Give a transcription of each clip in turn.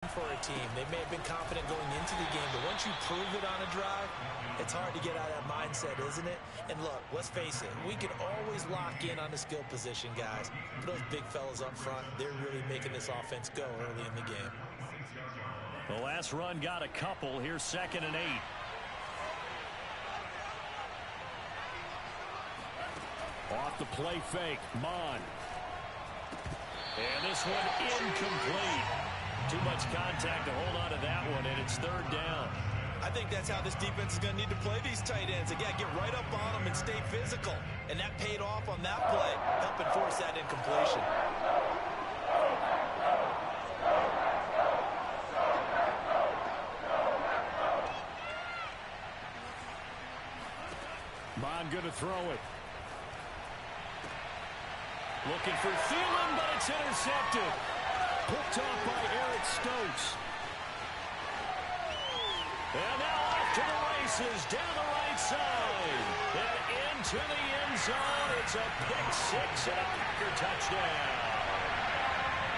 For a team. They may have been confident going into the game, but once you prove it on a drive, it's hard to get out of that mindset, isn't it? And look, let's face it, we can always lock in on the skill position, guys. But those big fellas up front, they're really making this offense go early in the game. The last run got a couple. Here's 2nd and 8. Off the play fake, Mon. And this one incomplete. Too much contact to hold on to that one, and it's 3rd down. I think that's how this defense is going to need to play these tight ends. Again, get right up on them and stay physical. And that paid off on that play, helping force that incompletion. Mon going to throw it. Looking for Thielen, but it's intercepted. Picked off by Eric Stokes. And now off to the races, down the right side. And into the end zone. It's a pick six and a Packer touchdown.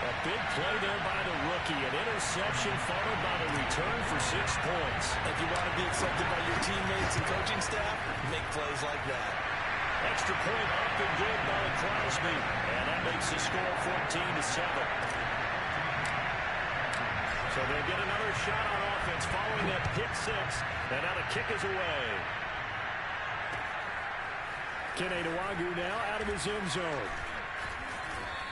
A big play there by the rookie. An interception followed by the return for 6 points. If you want to be accepted by your teammates and coaching staff, make plays like that. Extra point up and good by Crosby. And that makes the score 14-7. So they'll get another shot on offense following that pick six. And now the kick is away. Kene Nwangwu now out of his end zone.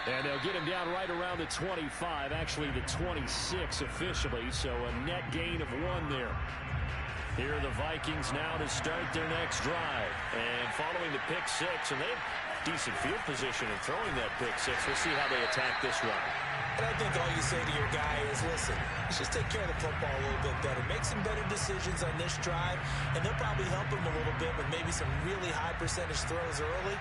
And they'll get him down right around the 25, actually the 26 officially. So a net gain of 1 there. Here are the Vikings now to start their next drive. And following the pick six, and they have decent field position in throwing that pick six. We'll see how they attack this run. And I think all you say to your guy is, listen, let's just take care of the football a little bit better. Make some better decisions on this drive, and they'll probably help him a little bit with maybe some really high percentage throws early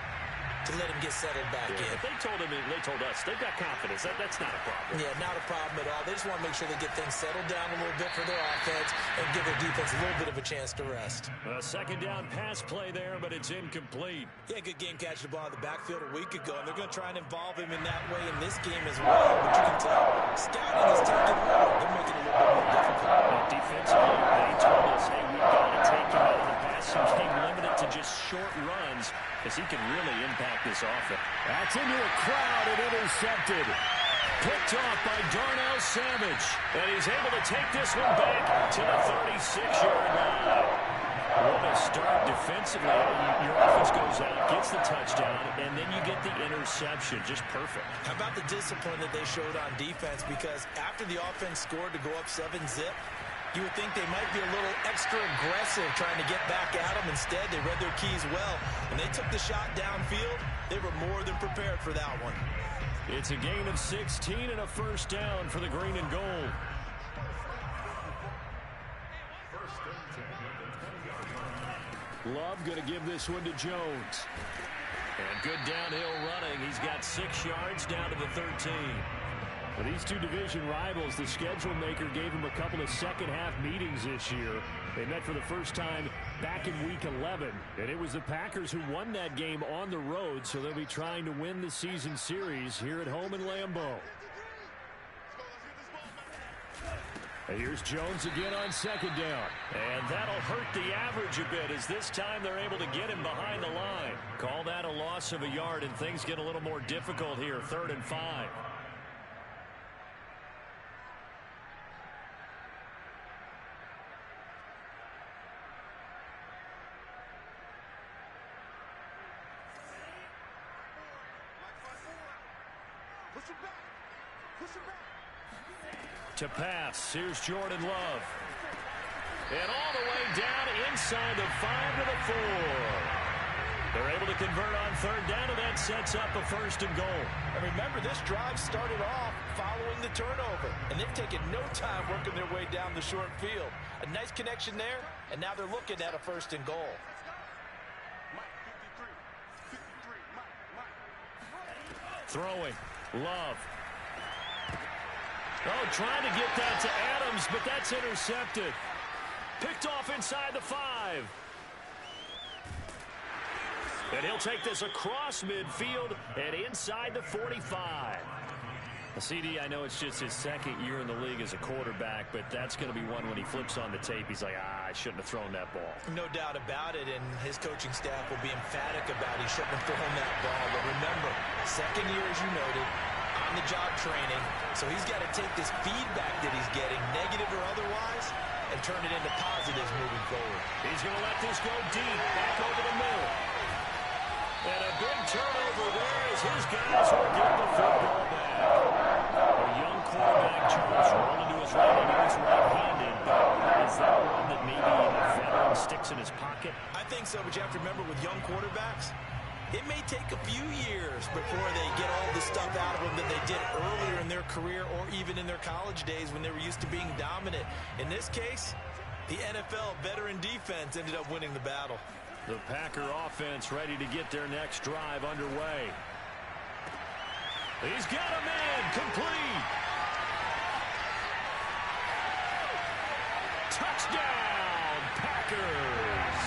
to let him get settled back in. They told him, they told us, they've got confidence. That's not a problem. Yeah, not a problem at all. They just want to make sure they get things settled down a little bit for their offense and give their defense a little bit of a chance to rest. A 2nd down pass play there, but it's incomplete. Yeah, good game catching the ball in the backfield a week ago, and they're going to try and involve him in that way in this game as well. But you can tell, scouting is taking over. They're making it a little bit more difficult. Defensively, they told us, hey, we've got to take him out of the passing game, limited to just short runs, because he can really impact this offense. That's into a crowd and intercepted. Picked off by Darnell Savage. And he's able to take this one back to the 36-yard line. What a start defensively. Your offense goes out, gets the touchdown, and then you get the interception. Just perfect. How about the discipline that they showed on defense? Because after the offense scored to go up 7-zip, you would think they might be a little extra aggressive trying to get back at them. Instead, they read their keys well. When they took the shot downfield, they were more than prepared for that one. It's a gain of 16 and a 1st down for the green and gold. Love going to give this one to Jones. And good downhill running. He's got 6 yards down to the 13. For these two division rivals, the schedule maker gave them a couple of second-half meetings this year. They met for the first time back in Week 11, and it was the Packers who won that game on the road, so they'll be trying to win the season series here at home in Lambeau. And here's Jones again on 2nd down. And that'll hurt the average a bit, as this time they're able to get him behind the line. Call that a loss of a yard, and things get a little more difficult here, 3rd and 5. To pass, here's Jordan Love. And all the way down inside the 5 to the 4. They're able to convert on 3rd down, and that sets up a 1st and goal. And remember, this drive started off following the turnover, and they've taken no time working their way down the short field. A nice connection there, and now they're looking at a 1st and goal. Throwing, Love. Oh, trying to get that to Adams, but that's intercepted. Picked off inside the 5. And he'll take this across midfield and inside the 45. CD, I know it's just his second year in the league as a quarterback, but that's going to be one when he flips on the tape, he's like, I shouldn't have thrown that ball. No doubt about it, and his coaching staff will be emphatic about he shouldn't have thrown that ball. But remember, second year, as you noted, on-the-job training, so he's got to take this feedback that he's getting, negative or otherwise, and turn it into positives moving forward. He's going to let this go deep, back over the middle. And a big turnover there as his guys will get the football back. A young quarterback, Charles, rolling to his right. I know he's right-handed, but is that one that maybe a veteran sticks in his pocket? I think so, but you have to remember with young quarterbacks, it may take a few years before they get all the stuff out of them that they did earlier in their career or even in their college days when they were used to being dominant. In this case, the NFL veteran defense ended up winning the battle. The Packer offense ready to get their next drive underway. He's got a man complete. Touchdown, Packers.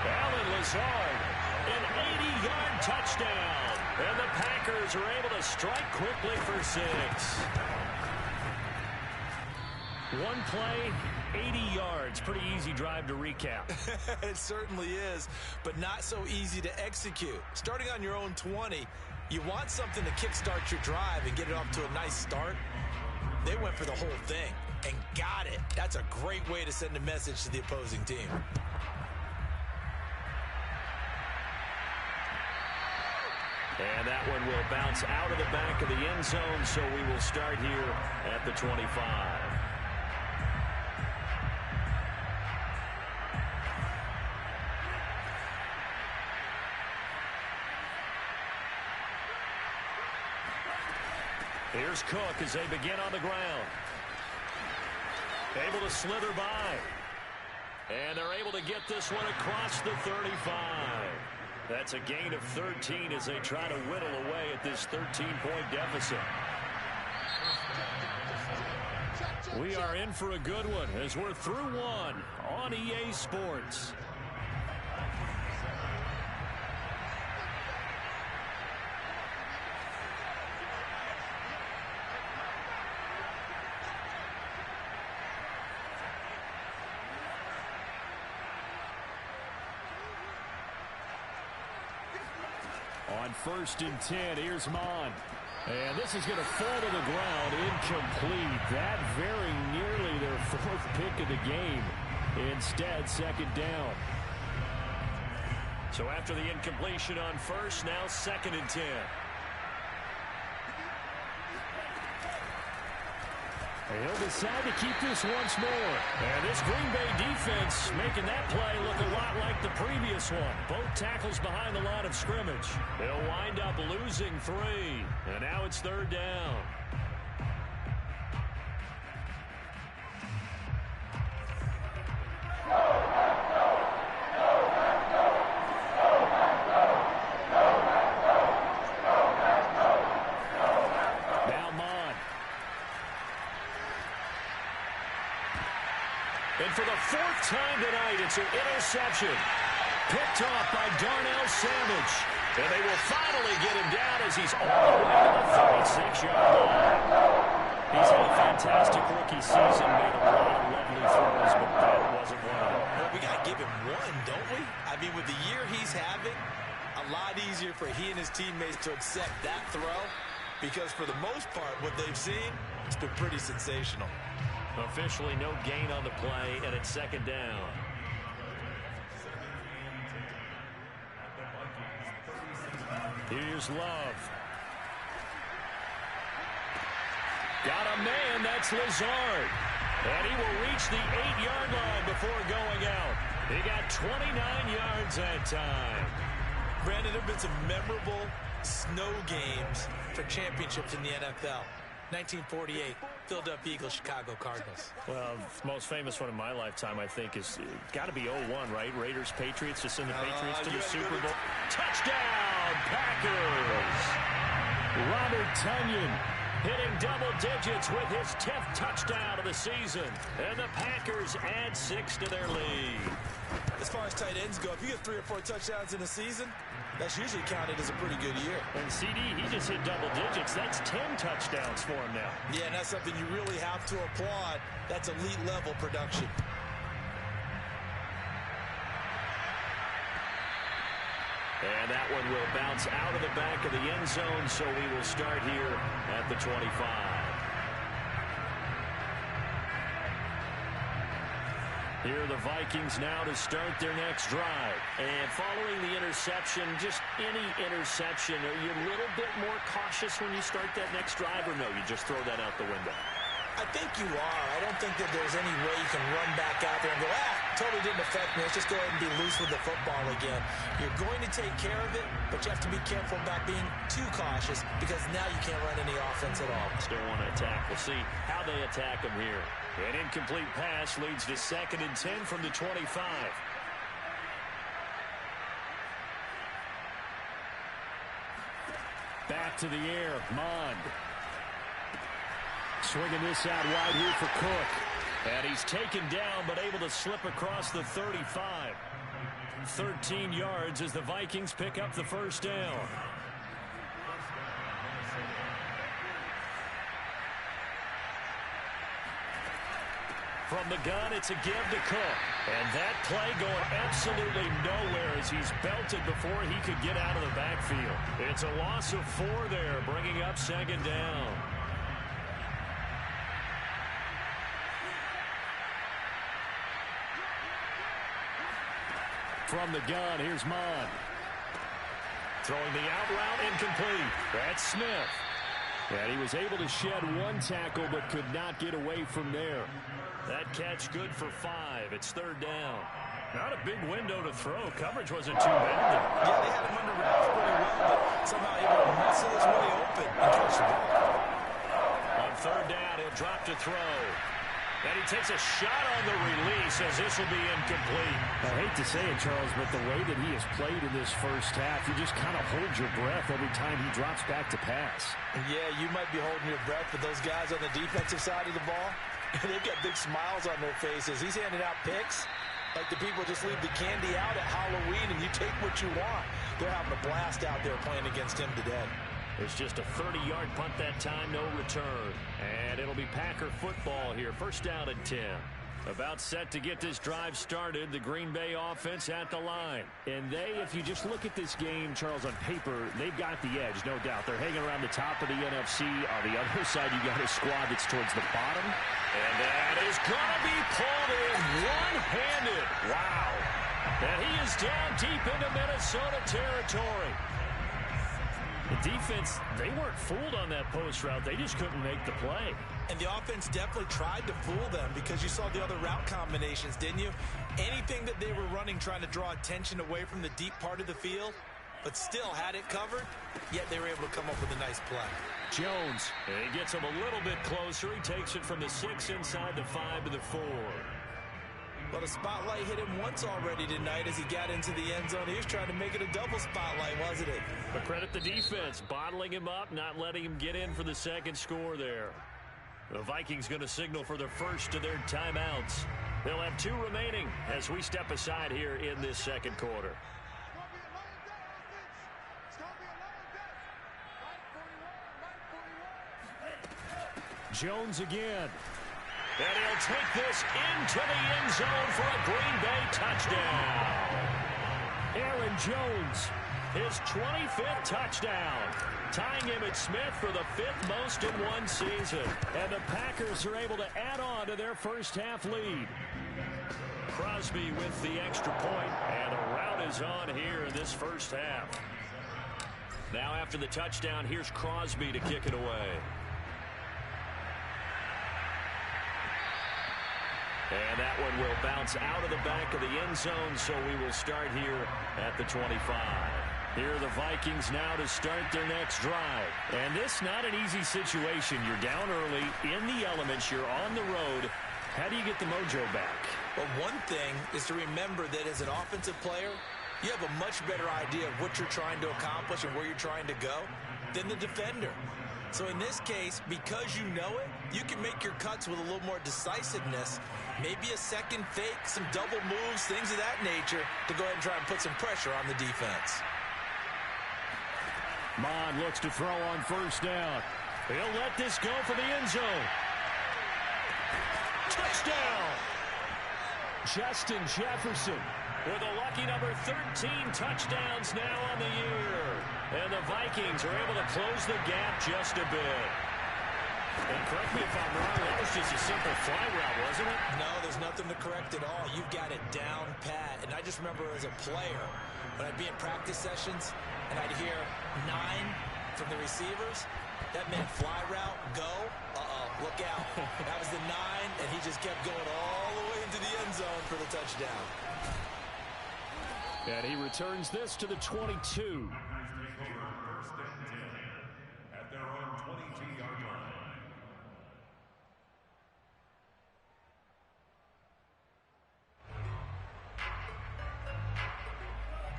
Allen Lazard, an 80-yard touchdown. And the Packers are able to strike quickly for 6. One play, 80 yards. Pretty easy drive to recap. It certainly is, but not so easy to execute. Starting on your own 20, you want something to kickstart your drive and get it off to a nice start. They went for the whole thing and got it. That's a great way to send a message to the opposing team. And that one will bounce out of the back of the end zone, so we will start here at the 25. Here's Cook as they begin on the ground. Able to slither by. And they're able to get this one across the 35. That's a gain of 13 as they try to whittle away at this 13-point deficit. We are in for a good one as we're through one on EA Sports. On 1st and 10, here's Mon. And this is going to fall to the ground incomplete. That very nearly their 4th pick of the game. Instead, 2nd down. So after the incompletion on 1st, now 2nd and 10. He'll decide to keep this once more. And this Green Bay defense making that play look a lot like the previous one. Both tackles behind the line of scrimmage. They'll wind up losing 3. And now it's 3rd down. And for the 4th time tonight, it's an interception. Picked off by Darnell Savage. And they will finally get him down as he's all the way to the 36-yard line. He's had a fantastic rookie season, made a lot of lovely throws, but that wasn't one of them. Well, we got to give him one, don't we? I mean, with the year he's having, a lot easier for he and his teammates to accept that throw because for the most part, what they've seen, it's been pretty sensational. Officially no gain on the play, and it's 2nd down. Here's Love. Got a man, that's Lazard. And he will reach the 8-yard line before going out. He got 29 yards that time. Brandon, there have been some memorable snow games for championships in the NFL. 1948, Philadelphia Eagles, Chicago Cardinals. Well, the most famous one in my lifetime, I think, is got to be 0-1, right? Raiders, Patriots, to send the Patriots to the Super Bowl. Touchdown, Packers! Robert Tonyan hitting double digits with his 10th touchdown of the season. And the Packers add 6 to their lead. As far as tight ends go, if you get 3 or 4 touchdowns in a season, That's usually counted as a pretty good year. And CD, he just hit double digits. That's 10 touchdowns for him now. Yeah, and that's something you really have to applaud. That's elite level production. And that one will bounce out of the back of the end zone, so we will start here at the 25. Here are the Vikings now to start their next drive. And following the interception, just any interception, are you a little bit more cautious when you start that next drive, or no, you just throw that out the window? I think you are. I don't think that there's any way you can run back out there and go, totally didn't affect me. Let's just go ahead and be loose with the football again. You're going to take care of it, but you have to be careful about being too cautious because now you can't run any offense at all. Still want to attack. We'll see how they attack them here. An incomplete pass leads to 2nd and 10 from the 25. Back to the air, Mond. Swinging this out wide here for Cook. And he's taken down, but able to slip across the 35. 13 yards as the Vikings pick up the first down. From the gun, it's a give to Cook. And that play going absolutely nowhere as he's belted before he could get out of the backfield. It's a loss of 4 there, bringing up 2nd down. From the gun, here's Mond. Throwing the out route, incomplete. That's Smith. And he was able to shed 1 tackle, but could not get away from there. That catch good for 5. It's 3rd down. Not a big window to throw. Coverage wasn't too bad there. Yeah, they had him under wraps pretty well, but somehow able to muscle his way open and catch the ball. On 3rd down, he'll drop to throw. And he takes a shot on the release as this will be incomplete. I hate to say it, Charles, but the way that he has played in this first half, you just kind of hold your breath every time he drops back to pass. Yeah, you might be holding your breath, but those guys on the defensive side of the ball, they've got big smiles on their faces. He's handing out picks like the people just leave the candy out at Halloween and you take what you want. They're having a blast out there playing against him today. It's just a 30-yard punt that time, no return. And it'll be Packer football here. 1st down and 10. About set to get this drive started. The Green Bay offense at the line. And they, if you just look at this game, Charles, on paper, they've got the edge, no doubt. They're hanging around the top of the NFC. On the other side, you got a squad that's towards the bottom. And that is going to be pulled in one-handed. Wow. And he is down deep into Minnesota territory. The defense, they weren't fooled on that post route. They just couldn't make the play. And the offense definitely tried to fool them because you saw the other route combinations, didn't you? Anything that they were running trying to draw attention away from the deep part of the field, but still had it covered, yet they were able to come up with a nice play. Jones, he gets him a little bit closer. He takes it from the 6 inside the 5 to the 4. But a spotlight hit him once already tonight as he got into the end zone. He was trying to make it a double spotlight, wasn't it? But credit the defense, bottling him up, not letting him get in for the 2nd score there. The Vikings going to signal for the first of their timeouts. They'll have 2 remaining as we step aside here in this 2nd quarter. Jones again. And he'll take this into the end zone for a Green Bay touchdown. Aaron Jones, his 25th touchdown, tying Emmitt Smith for the 5th most in one season. And the Packers are able to add on to their first half lead. Crosby with the extra point, and the route is on here in this first half. Now after the touchdown, here's Crosby to kick it away. And that one will bounce out of the back of the end zone, so we will start here at the 25. Here are the Vikings now to start their next drive. And this not an easy situation. You're down early, in the elements, you're on the road. How do you get the mojo back? Well, one thing is to remember that as an offensive player, you have a much better idea of what you're trying to accomplish and where you're trying to go than the defender. So in this case, because you know it, you can make your cuts with a little more decisiveness, maybe a second fake, some double moves, things of that nature, to go ahead and try and put some pressure on the defense. Mond looks to throw on first down. He'll let this go for the end zone. Touchdown! Justin Jefferson with a lucky number 13 touchdowns now on the year. And the Vikings are able to close the gap just a bit. And correct me if I'm wrong, that was just a simple fly route, wasn't it? No, there's nothing to correct at all. You've got it down pat. And I just remember as a player, when I'd be in practice sessions and I'd hear 9 from the receivers, that meant fly route, go, look out. That was the 9, and he just kept going all the way into the end zone for the touchdown. And he returns this to the 22. At their own 22-yard line.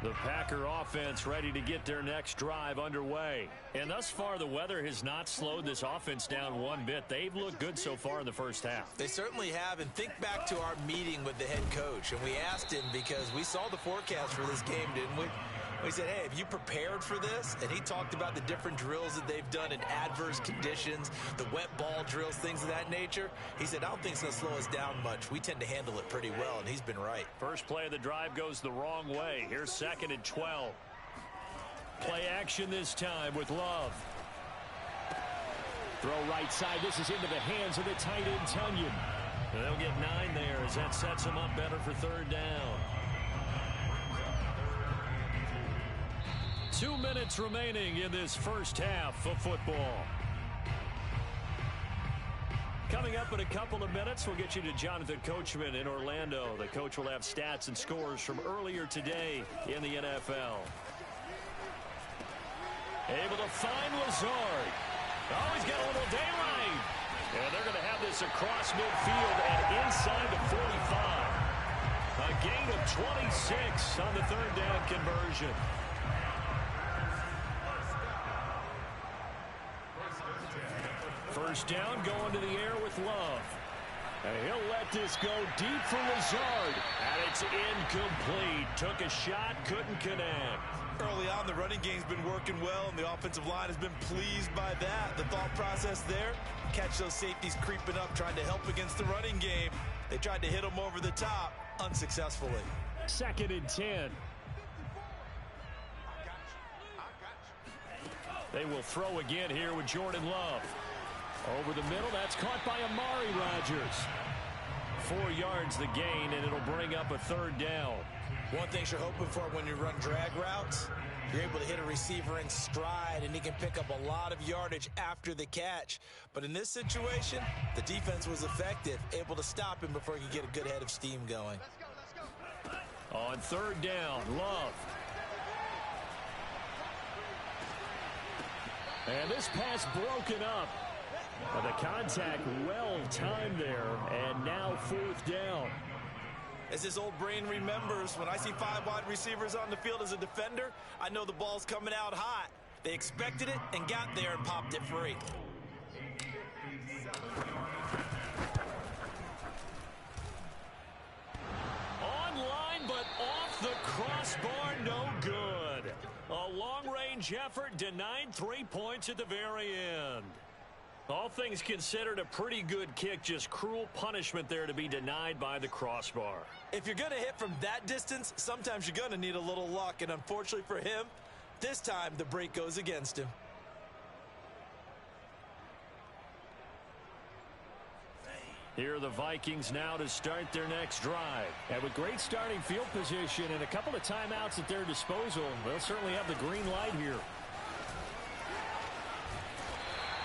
The Packer offense ready to get their next drive underway. And thus far, the weather has not slowed this offense down one bit. They've looked good so far in the first half. They certainly have. And think back to our meeting with the head coach. And we asked him because we saw the forecast for this game, didn't we? We said, hey, have you prepared for this? And he talked about the different drills that they've done in adverse conditions, the wet ball drills, things of that nature. He said, I don't think it's going to slow us down much. We tend to handle it pretty well, and he's been right. First play of the drive goes the wrong way. Here's 2nd and 12. Play action this time with Love. Throw right side. This is into the hands of the tight end, Tunyon. They'll get 9 there as that sets them up better for 3rd down. 2 minutes remaining in this first half of football. Coming up in a couple of minutes, we'll get you to Jonathan Coachman in Orlando. The coach will have stats and scores from earlier today in the NFL. Able to find Lazard. Oh, he's got a little daylight. And they're going to have this across midfield and inside the 45. A gain of 26 on the 3rd down conversion. First down, going to the air with Love. And he'll let this go deep for Lazard. And it's incomplete. Took a shot, couldn't connect. Early on, the running game's been working well, and the offensive line has been pleased by that. The thought process there, catch those safeties creeping up, trying to help against the running game. They tried to hit them over the top, unsuccessfully. 2nd and 10. They will throw again here with Jordan Love. Over the middle, that's caught by Amari Rodgers. 4 yards the gain, and it'll bring up a 3rd down. One thing you're hoping for when you run drag routes, you're able to hit a receiver in stride, and he can pick up a lot of yardage after the catch. But in this situation, the defense was effective, able to stop him before he could get a good head of steam going. On 3rd down, Love. And this pass broken up. The contact well timed there, and now 4th down. As his old brain remembers, when I see 5 wide receivers on the field as a defender, I know the ball's coming out hot. They expected it and got there and popped it free. Online, but off the crossbar, no good. A long-range effort denied 3 points at the very end. All things considered, a pretty good kick, just cruel punishment there to be denied by the crossbar. If you're going to hit from that distance, sometimes you're going to need a little luck, and unfortunately for him, this time the break goes against him. Here are the Vikings now to start their next drive. And with great starting field position and a couple of timeouts at their disposal, they'll certainly have the green light here.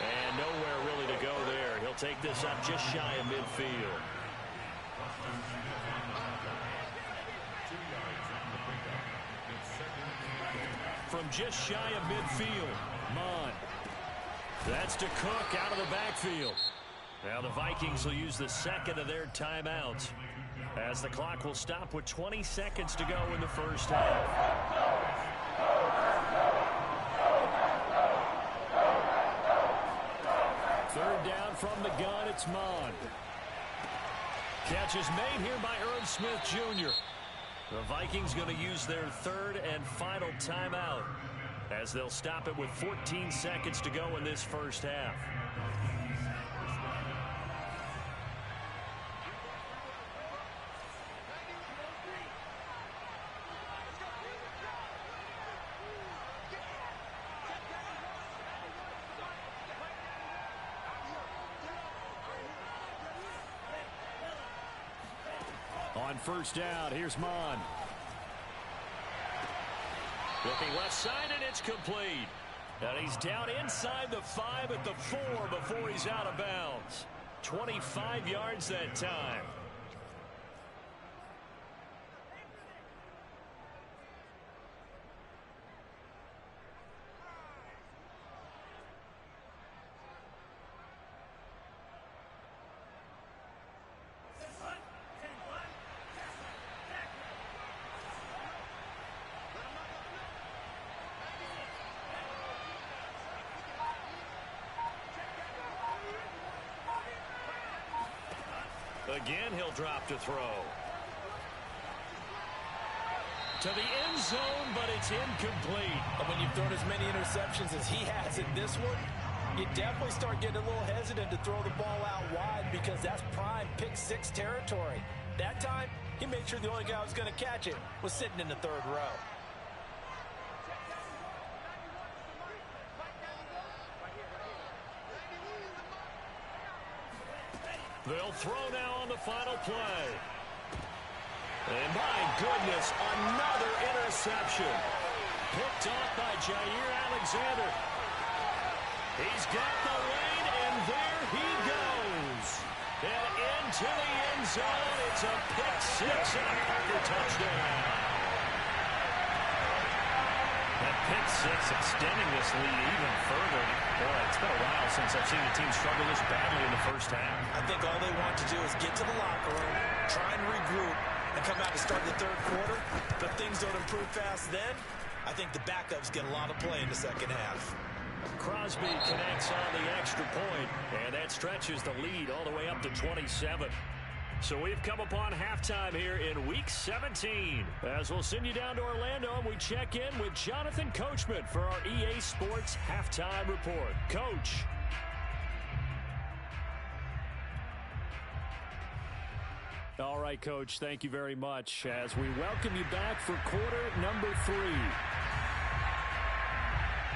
And nowhere really to go there. He'll take this up just shy of midfield. From just shy of midfield, Mond. That's to Cook out of the backfield. Now the Vikings will use the 2nd of their timeouts as the clock will stop with 20 seconds to go in the first half. 3rd down from the gun, it's Mond. Catch is made here by Irv Smith Jr. The Vikings going to use their 3rd and final timeout as they'll stop it with 14 seconds to go in this first half. On first down, here's Mon. Looking left side, and it's complete. And he's down inside the 5 at the 4 before he's out of bounds. 25 yards that time. Again, he'll drop to throw. To the end zone, but it's incomplete. And when you've thrown as many interceptions as he has in this one, you definitely start getting a little hesitant to throw the ball out wide because that's prime pick 6 territory. That time, he made sure the only guy who was going to catch it was sitting in the 3rd row. They'll throw now on the final play. And my goodness, another interception. Picked off by Jair Alexander. He's got the lane, and there he goes. And into the end zone. It's a pick 6 and a Packer touchdown. That pick 6 extending this lead even further. Boy, it's been a while since I've seen a team struggle this badly in the first half. I think all they want to do is get to the locker room, try and regroup, and come out to start the 3rd quarter. But if things don't improve fast then, I think the backups get a lot of play in the second half. Crosby connects on the extra point, and that stretches the lead all the way up to 27. So we've come upon halftime here in Week 17. As we'll send you down to Orlando, and we check in with Jonathan Coachman for our EA Sports Halftime Report. Coach. All right, Coach, thank you very much as we welcome you back for quarter number 3.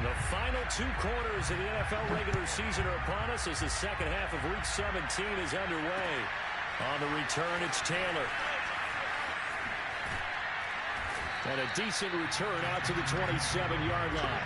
The final 2 quarters of the NFL regular season are upon us as the second half of Week 17 is underway. On the return, it's Taylor. And a decent return out to the 27-yard line.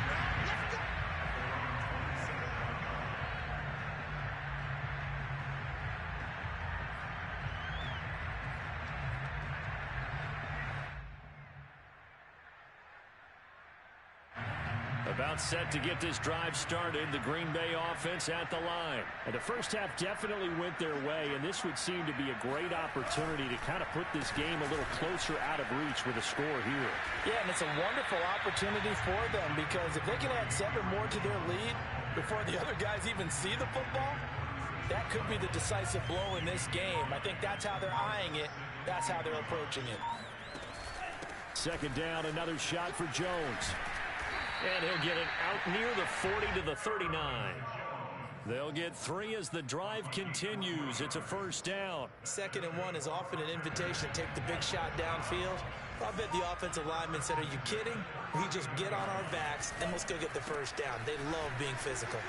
About set to get this drive started, the Green Bay offense at the line. And the first half definitely went their way, and this would seem to be a great opportunity to kind of put this game a little closer out of reach with a score here. Yeah, and it's a wonderful opportunity for them because if they can add 7 more to their lead before the other guys even see the football, that could be the decisive blow in this game. I think that's how they're eyeing it. That's how they're approaching it. Second down, another shot for Jones. And he'll get it out near the 40 to the 39. They'll get 3 as the drive continues. It's a first down. 2nd and 1 is often an invitation to take the big shot downfield. I bet the offensive lineman said, are you kidding? We just get on our backs and let's go get the first down. They love being physical.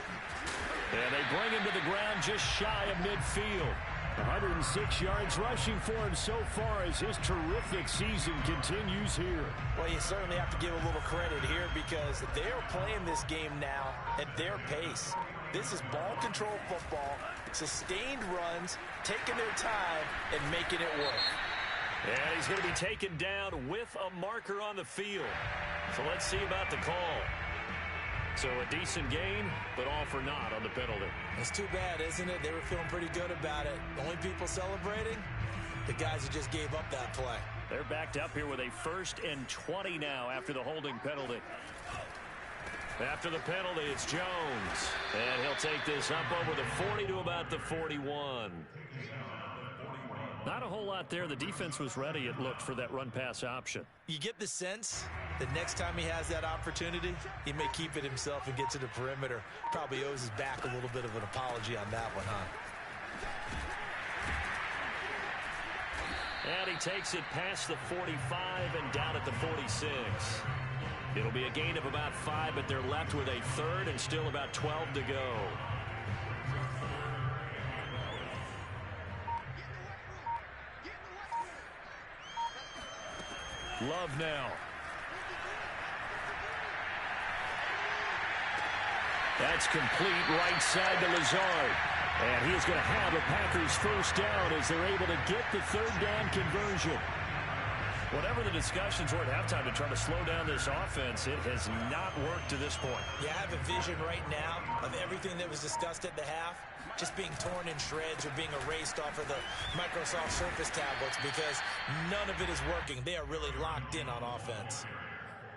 And they bring him to the ground just shy of midfield. 106 yards rushing for him so far as his terrific season continues here. Well, you certainly have to give a little credit here because they're playing this game now at their pace. This is ball control football, sustained runs, taking their time, and making it work. And he's going to be taken down with a marker on the field. So let's see about the call. So a decent gain, but all for naught on the penalty. It's too bad, isn't it? They were feeling pretty good about it. The only people celebrating, the guys who just gave up that play. They're backed up here with a 1st and 20 now after the holding penalty. After the penalty, it's Jones. And he'll take this up over the 40 to about the 41. Not a whole lot there. The defense was ready, it looked, for that run-pass option. You get the sense The next time he has that opportunity, he may keep it himself and get to the perimeter. Probably owes his back a little bit of an apology on that one, huh? And he takes it past the 45 and down at the 46. It'll be a gain of about 5, but they're left with a third and still about 12 to go. Love now. That's complete right side to Lazard. And he is going to have a Packers first down as they're able to get the third down conversion. Whatever the discussions were at halftime to try to slow down this offense, it has not worked to this point. Yeah, I have a vision right now of everything that was discussed at the half just being torn in shreds or being erased off of the Microsoft Surface tablets because none of it is working. They are really locked in on offense.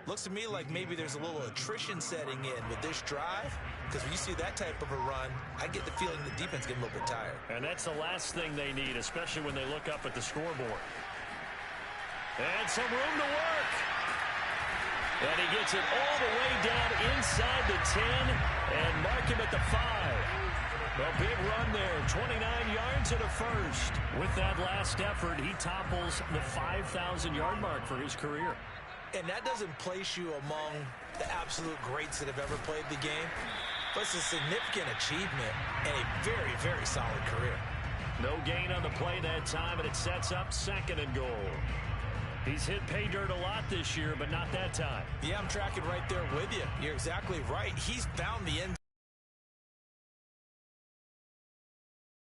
Looks to me like maybe there's a little attrition setting in with this drive, because when you see that type of a run, I get the feeling the defense getting a little bit tired. And that's the last thing they need, especially when they look up at the scoreboard. And some room to work. And he gets it all the way down inside the 10 and mark him at the 5. A big run there, 29 yards and a first. With that last effort, he topples the 5,000-yard mark for his career. And that doesn't place you among the absolute greats that have ever played the game, but it's a significant achievement and a very, very solid career. No gain on the play that time, and it sets up 2nd and goal. He's hit pay dirt a lot this year, but not that time. Yeah, I'm tracking right there with you. You're exactly right. He's found the end